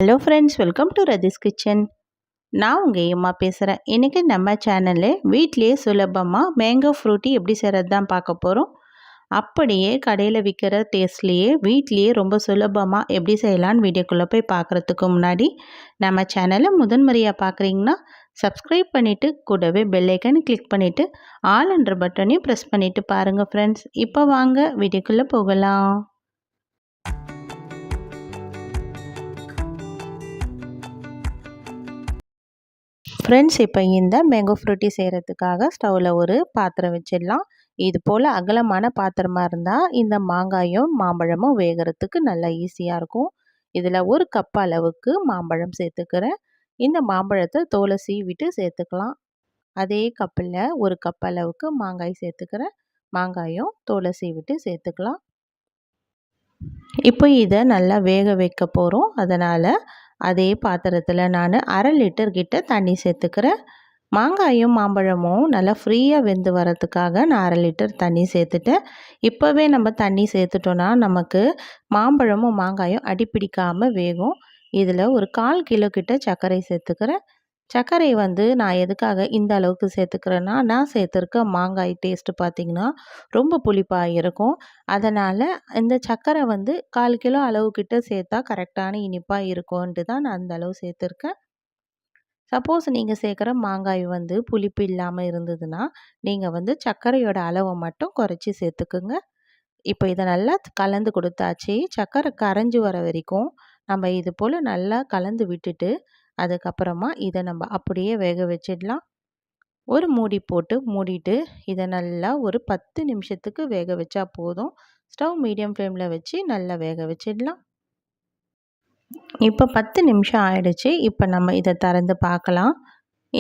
Hello friends, welcome to Rathi's kitchen. நான் உங்கள் ஏம்மா பேசுகிறேன். இன்றைக்கி நம்ம சேனலில் வீட்டிலேயே சுலபமாக மேங்கோ ஃப்ரூட்டி எப்படி செய்கிறது தான் பார்க்க போகிறோம். அப்படியே கடையில் விற்கிற டேஸ்ட்லேயே வீட்லேயே ரொம்ப சுலபமாக எப்படி செய்யலான்னு வீடியோக்குள்ளே போய் பார்க்குறதுக்கு முன்னாடி நம்ம சேனலை முதன்முறையாக பார்க்குறீங்கன்னா சப்ஸ்கிரைப் பண்ணிவிட்டு கூடவே பெல் ஐக்கன் கிளிக் பண்ணிவிட்டு ஆல்ன்ற பட்டனையும் ப்ரெஸ் பண்ணிவிட்டு பாருங்கள் ஃப்ரெண்ட்ஸ். இப்போ வாங்க வீடியோக்குள்ளே போகலாம். ஃப்ரெண்ட்ஸ், இப்போ இந்த மேங்கோ ஃப்ரூட்டி செய்கிறதுக்காக ஸ்டவ்வில் ஒரு பாத்திரம் வச்சிடலாம். இது போல் அகலமான பாத்திரமாக இருந்தால் இந்த மாங்காயும் மாம்பழமும் வேகிறதுக்கு நல்லா ஈஸியாக இருக்கும். இதில் ஒரு கப் அளவுக்கு மாம்பழம் சேர்த்துக்கிறேன். இந்த மாம்பழத்தை தோலை சீவிட்டு சேர்த்துக்கலாம். அதே கப்பில் ஒரு கப் அளவுக்கு மாங்காய் சேர்த்துக்கிறேன். மாங்காயும் தோலை சீவிட்டு சேர்த்துக்கலாம். இப்போ இதை நல்லா வேக வைக்க போகிறோம். அதனால் அதே பாத்திரத்தில் நான் 1/2 லிட்டர் கிட்ட தண்ணி சேர்த்துக்கிறேன். மாங்காயும் மாம்பழமும் நல்லா ஃப்ரீயாக வெந்து வரதுக்காக நான் 1/2 லிட்டர் தண்ணி சேர்த்துட்டேன். இப்போவே நம்ம தண்ணி சேர்த்துட்டோன்னா நமக்கு மாம்பழமும் மாங்காயும் அடிப்பிடிக்காமல் வேகும். இதில் ஒரு 1/4 கிலோ கிட்ட சர்க்கரை சேர்த்துக்கிறேன். சர்க்கரை நான் எதுக்காக இந்த அளவுக்கு சேர்த்துக்கிறேன்னா, நான் சேர்த்துருக்க மாங்காய் டேஸ்ட்டு பார்த்திங்கன்னா ரொம்ப புளிப்பாக இருக்கும். அதனால் இந்த சர்க்கரை 1/4 கிலோ அளவுக்கிட்ட சேர்த்தா கரெக்டான இனிப்பாக இருக்கும்ன்ட்டு தான் நான் அந்த அளவு சேர்த்துருக்கேன். சப்போஸ் நீங்கள் சேர்க்குற மாங்காய் புளிப்பு இல்லாமல் இருந்ததுன்னா நீங்கள் சர்க்கரையோட அளவை மட்டும் குறைச்சி சேர்த்துக்குங்க. இப்போ இதை நல்லா கலந்து கொடுத்தாச்சு. சர்க்கரை கரைஞ்சி வர வரைக்கும் நம்ம இது போல் நல்லா கலந்து விட்டுட்டு அதுக்கப்புறமா இதை நம்ம அப்படியே வேக வச்சிடலாம். ஒரு மூடி போட்டு மூடிட்டு இதை நல்லா ஒரு 10 நிமிஷத்துக்கு வேக வச்சா போதும். ஸ்டவ் மீடியம் ஃப்ளேமில் வச்சு நல்லா வேக வச்சிடலாம். இப்போ 10 நிமிஷம் ஆயிடுச்சு. இப்போ நம்ம இதை திறந்து பார்க்கலாம்.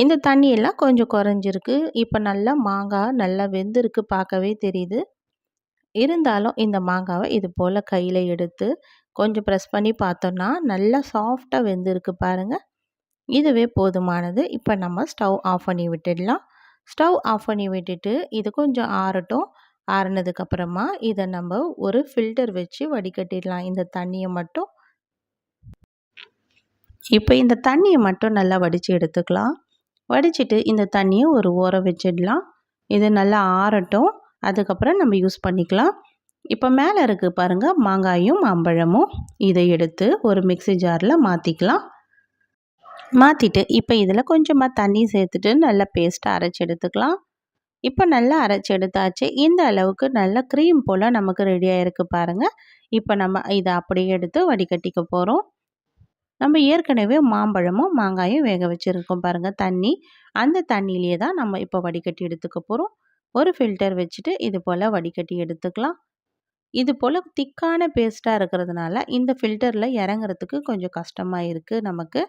இந்த தண்ணியெல்லாம் கொஞ்சம் குறைஞ்சிருக்கு. இப்போ நல்லா மாங்காய் நல்லா வெந்திருக்கு, பார்க்கவே தெரியுது. இருந்தாலும் இந்த மாங்காவை இது போல் கையில் எடுத்து கொஞ்சம் ப்ரெஸ் பண்ணி பார்த்தோன்னா நல்லா சாஃப்டாக வெந்திருக்கு பாருங்கள். இதுவே போதுமானது. இப்போ நம்ம ஸ்டவ் ஆஃப் பண்ணி விட்டுடலாம். ஸ்டவ் ஆஃப் பண்ணி விட்டுட்டு இது கொஞ்சம் ஆறட்டும். ஆறுனதுக்கப்புறமா இதை நம்ம ஒரு ஃபில்டர் வச்சு வடிகட்டிடலாம் இந்த தண்ணியை மட்டும். இப்போ இந்த தண்ணியை மட்டும் நல்லா வடித்து எடுத்துக்கலாம். வடிச்சிட்டு இந்த தண்ணியை ஒரு ஓரம் வச்சிடலாம். இது நல்லா ஆறட்டும். அதுக்கப்புறம் நம்ம யூஸ் பண்ணிக்கலாம். இப்போ மேலே இருக்குது பாருங்கள் மாங்காயும் மாம்பழமும். இதை எடுத்து ஒரு மிக்ஸி ஜாரில் மாற்றிக்கலாம். மாற்றிட்டு இப்போ இதில் கொஞ்சமாக தண்ணி சேர்த்துட்டு நல்லா பேஸ்ட்டாக அரைச்சி எடுத்துக்கலாம். இப்போ நல்லா அரைச்சி எடுத்தாச்சு. இந்த அளவுக்கு நல்லா க்ரீம் போல் நமக்கு ரெடியாக இருக்குது பாருங்கள். இப்போ நம்ம இதை அப்படியே எடுத்து வடிகட்டிக்க போகிறோம். நம்ம ஏற்கனவே மாம்பழமும் மாங்காயும் வேக வச்சுருக்கோம் பாருங்கள் தண்ணி. அந்த தண்ணியிலே தான் நம்ம இப்போ வடிகட்டி எடுத்துக்க போகிறோம். ஒரு ஃபில்டர் வச்சுட்டு இது போல் வடிகட்டி எடுத்துக்கலாம். இது போல் திக்கான பேஸ்ட்டாக இருக்கிறதுனால இந்த ஃபில்டரில் இறங்குறதுக்கு கொஞ்சம் கஷ்டமாக இருக்குது நமக்கு.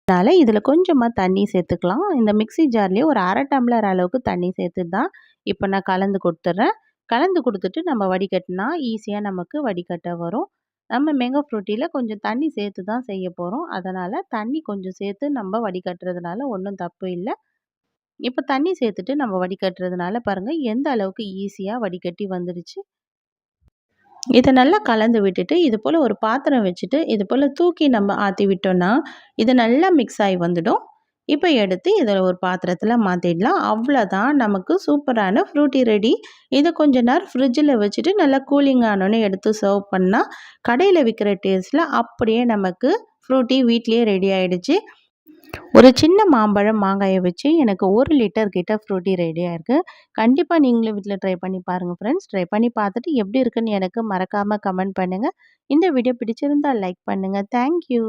அதனால் இதில் கொஞ்சமாக தண்ணி சேர்த்துக்கலாம். இந்த மிக்ஸி ஜார்லேயே ஒரு 1/2 டம்ளர் அளவுக்கு தண்ணி சேர்த்துட்டு தான் இப்போ நான் கலந்து கொடுத்துட்றேன். கலந்து கொடுத்துட்டு நம்ம வடிகட்டினா ஈஸியாக நமக்கு வடிகட்ட வரும். நம்ம மேங்கோ ஃப்ரூட்டியில் கொஞ்சம் தண்ணி சேர்த்து தான் செய்ய போகிறோம். அதனால் தண்ணி கொஞ்சம் சேர்த்து நம்ம வடிகட்டுறதுனால ஒன்றும் தப்பு இல்லை. இப்போ தண்ணி சேர்த்துட்டு நம்ம வடிகட்டுறதுனால பாருங்கள் எந்த அளவுக்கு ஈஸியாக வடிகட்டி வந்துடுச்சு. இதை நல்லா கலந்து விட்டுட்டு இது போல் ஒரு பாத்திரம் வச்சுட்டு இது போல் தூக்கி நம்ம ஆற்றி விட்டோன்னா இது நல்லா மிக்ஸ் ஆகி வந்துடும். இப்போ எடுத்து இதில் ஒரு பாத்திரத்தில் மாற்றிடலாம். அவ்வளோதான், நமக்கு சூப்பரான ஃப்ரூட்டி ரெடி. இதை கொஞ்ச நேரம் ஃப்ரிட்ஜில் வச்சுட்டு நல்லா கூலிங் ஆனோன்னு எடுத்து சர்வ் பண்ணால் கடையில் விற்கிற டேஸ்ட்டில் அப்படியே நமக்கு ஃப்ரூட்டி வீட்லேயே ரெடி ஆகிடுச்சு. ஒரு சின்ன மாம்பழம் மாங்காயை வச்சு எனக்கு 1 லிட்டர் கிட்ட ஃப்ரூட்டி ரெடியாக இருக்குது. கண்டிப்பாக நீங்களும் வீட்டில் ட்ரை பண்ணி பாருங்கள் ஃப்ரெண்ட்ஸ். ட்ரை பண்ணி பார்த்துட்டு எப்படி இருக்குன்னு எனக்கு மறக்காமல் கமெண்ட் பண்ணுங்கள். இந்த வீடியோ பிடிச்சிருந்தால் லைக் பண்ணுங்கள். தேங்க்யூ.